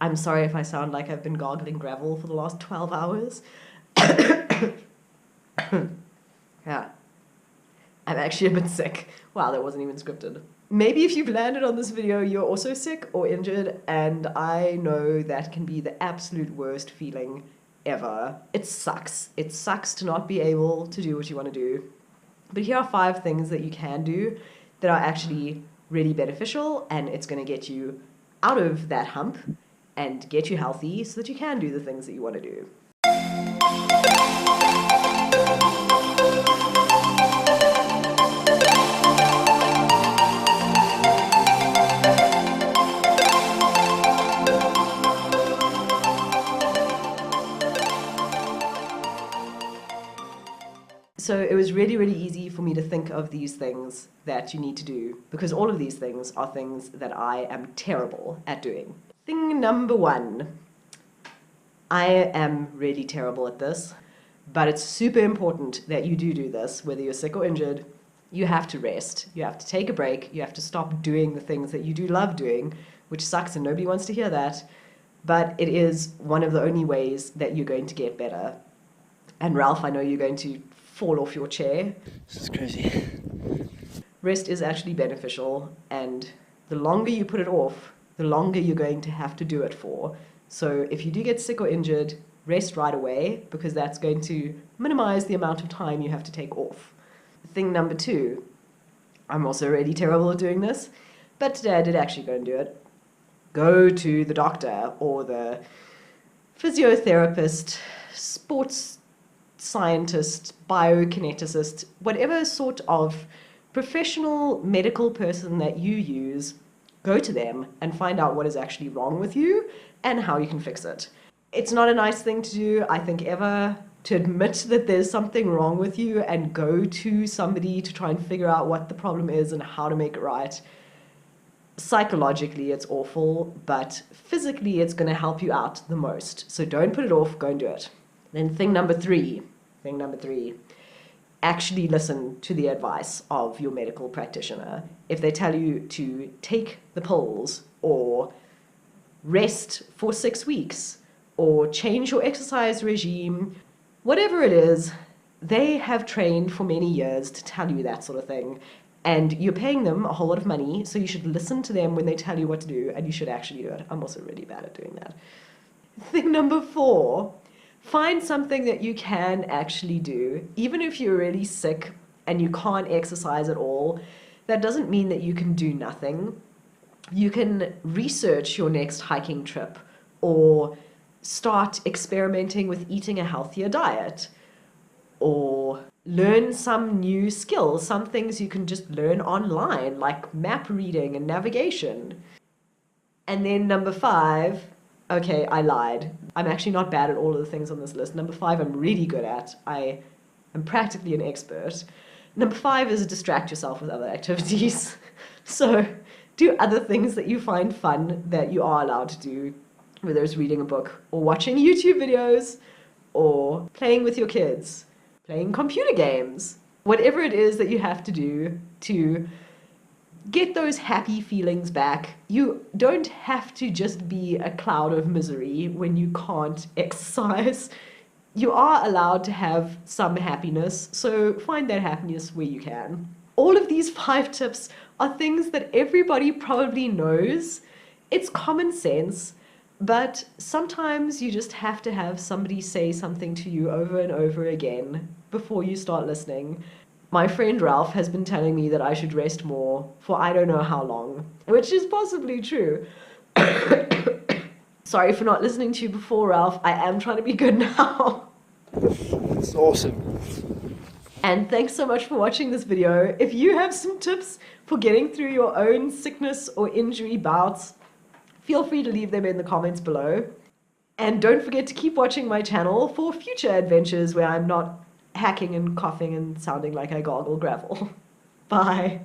I'm sorry if I sound like I've been gargling gravel for the last 12 hours. Yeah. I'm actually a bit sick. Wow, that wasn't even scripted. Maybe if you've landed on this video, you're also sick or injured, and I know that can be the absolute worst feeling ever. It sucks. It sucks to not be able to do what you want to do. But here are 5 things that you can do that are actually really beneficial, and it's going to get you out of that hump and get you healthy so that you can do the things that you want to do. So it was really, really easy for me to think of these things that you need to do, because all of these things are things that I am terrible at doing. Thing number 1. I am really terrible at this, but it's super important that you do this, whether you're sick or injured. You have to rest. You have to take a break. You have to stop doing the things that you do love doing, which sucks and nobody wants to hear that. But it is one of the only ways that you're going to get better. And Ralph, I know you're going to fall off your chair. This is crazy. Rest is actually beneficial, and the longer you put it off, the longer you're going to have to do it for. So if you do get sick or injured, rest right away, because that's going to minimize the amount of time you have to take off. Thing number 2, I'm also really terrible at doing this, but today I did actually go and do it. Go to the doctor or the physiotherapist, sports scientist, biokineticist, whatever sort of professional medical person that you use, go to them and find out what is actually wrong with you and how you can fix it. It's not a nice thing to do, I think, ever, to admit that there's something wrong with you and go to somebody to try and figure out what the problem is and how to make it right. Psychologically, it's awful, but physically, it's going to help you out the most. So don't put it off, go and do it. Then thing number 3, actually listen to the advice of your medical practitioner. If they tell you to take the pills or rest for 6 weeks or change your exercise regime, whatever it is, they have trained for many years to tell you that sort of thing. And you're paying them a whole lot of money, so you should listen to them when they tell you what to do, and you should actually do it. I'm also really bad at doing that. Thing number 4, find something that you can actually do. Even if you're really sick and you can't exercise at all, that doesn't mean that you can do nothing. You can research your next hiking trip or start experimenting with eating a healthier diet or learn some new skills, some things you can just learn online, like map reading and navigation. And then number 5, okay, I lied. I'm actually not bad at all of the things on this list. Number 5, I'm really good at. I am practically an expert. Number 5 is distract yourself with other activities. So do other things that you find fun that you are allowed to do, whether it's reading a book or watching YouTube videos or playing with your kids, playing computer games, whatever it is that you have to do to get those happy feelings back. You don't have to just be a cloud of misery when you can't exercise. You are allowed to have some happiness, so find that happiness where you can. All of these 5 tips are things that everybody probably knows. It's common sense, but sometimes you just have to have somebody say something to you over and over again before you start listening. My friend Ralph has been telling me that I should rest more for I don't know how long, which is possibly true. Sorry for not listening to you before, Ralph. I am trying to be good now. It's awesome. And thanks so much for watching this video. If you have some tips for getting through your own sickness or injury bouts, feel free to leave them in the comments below. And don't forget to keep watching my channel for future adventures where I'm not hacking and coughing and sounding like I gargle gravel. Bye.